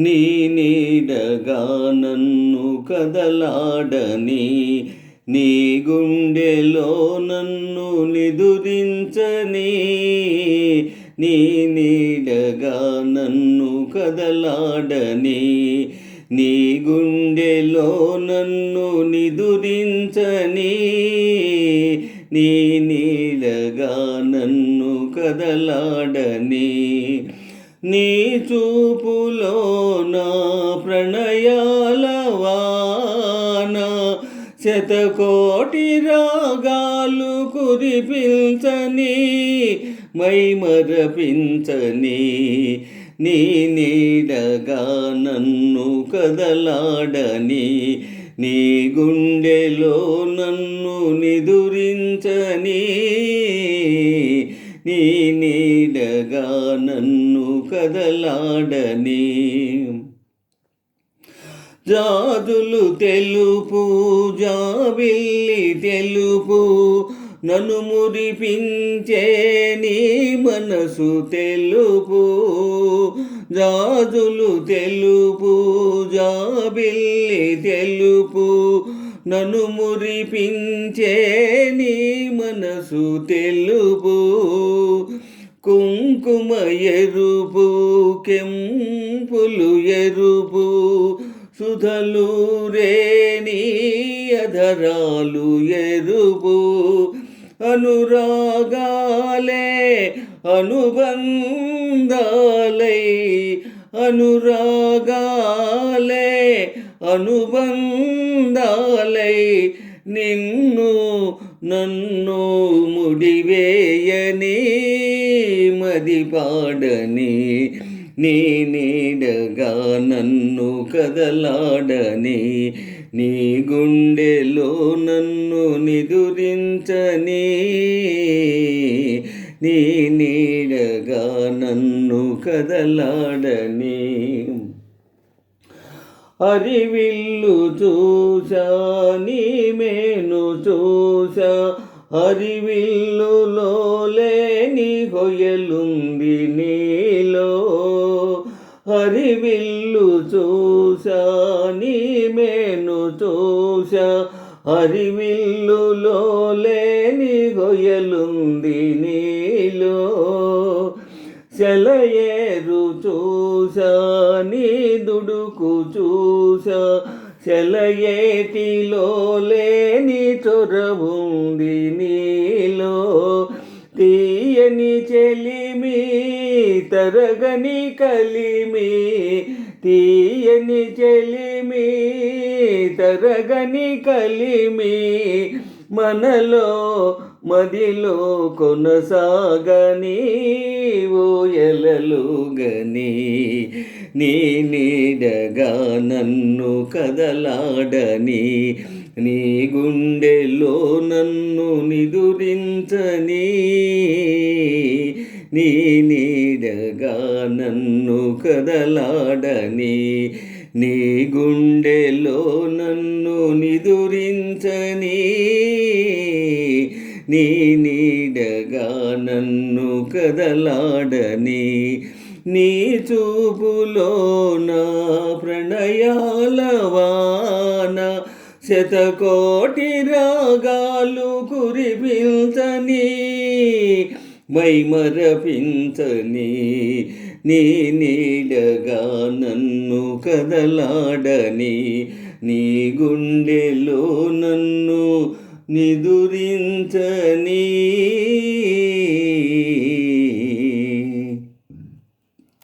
నీ నీడగా నన్ను కదలాడని, నీ గుండెలో నన్ను నిదురించని, నీ నీడగా నన్ను కదలాడని, నీ గుండెలో నన్ను నిదురించని, నీ నీడగా నన్ను కదలాడని, నీ చూపులో నా ప్రణయాల వాన శతకోటి రాగాలు కురిపించని, మైమరపించని, నీ నీడగా నన్ను కదలాడని, నీ గుండెలో నన్ను నిదురించని, నీ నీడగా నన్ను కదలాడని. జాజులు తెలుపు జాబిల్లి తెలుపు నన్ను మురిపించే నీ మనసు తెలుపు, జాజులు తెలుపు జాబిల్లి తెలుపు నన్ను మురిపించే నీ మనసు తెలుపు, కుంకుమ ఎరుపు కెంపులు ఎరుపు సుధలు రేణి అధరాలు ఎరుపు, అనురాగాలే అనుబంధాలై, అనురాగాలే అనుబంధాలై నిన్ను నన్ను ముడివేయని, మది పాడని, నీ నీడగా నన్ను కదలాడని, నీ గుండెలో నన్ను నిదురించని, నీ నీడగా నన్ను కదలాడని. హరివిల్లు చూసా నీ మేను చూసా, హరివిల్లులో లేని హొయలుంది నీలో, హరివిల్లు చూసా నీ మేను చూసా, హరివిల్లులో లేని హొయలుంది నీలో, సెలయేరు చూసా నీ దుడుకు చూసా, సెలయేటిలో లేని చొరవుంది నీలో, తీయని చెలిమి తరగని కలిమి, తీయని చెలిమి తరగని కలిమి మనలో మదిలో కొనసాగని, ఊయలలుగని, నీ నీడగా నన్ను కదలాడని, నీ గుండెలో నన్ను నిదురించని, నీ నీడగా నన్ను కదలాడని, నీ గుండెలో నన్ను నిదురించని, నీ నీడగా నన్ను కదలాడని, నీ చూపులో నా ప్రణయాల వాన శతకోటి రాగాలు కురిపించని, మైమరపించని, నీ నీడగా నన్ను కదలాడని, నీ గుండెలో నన్ను నిదురించని.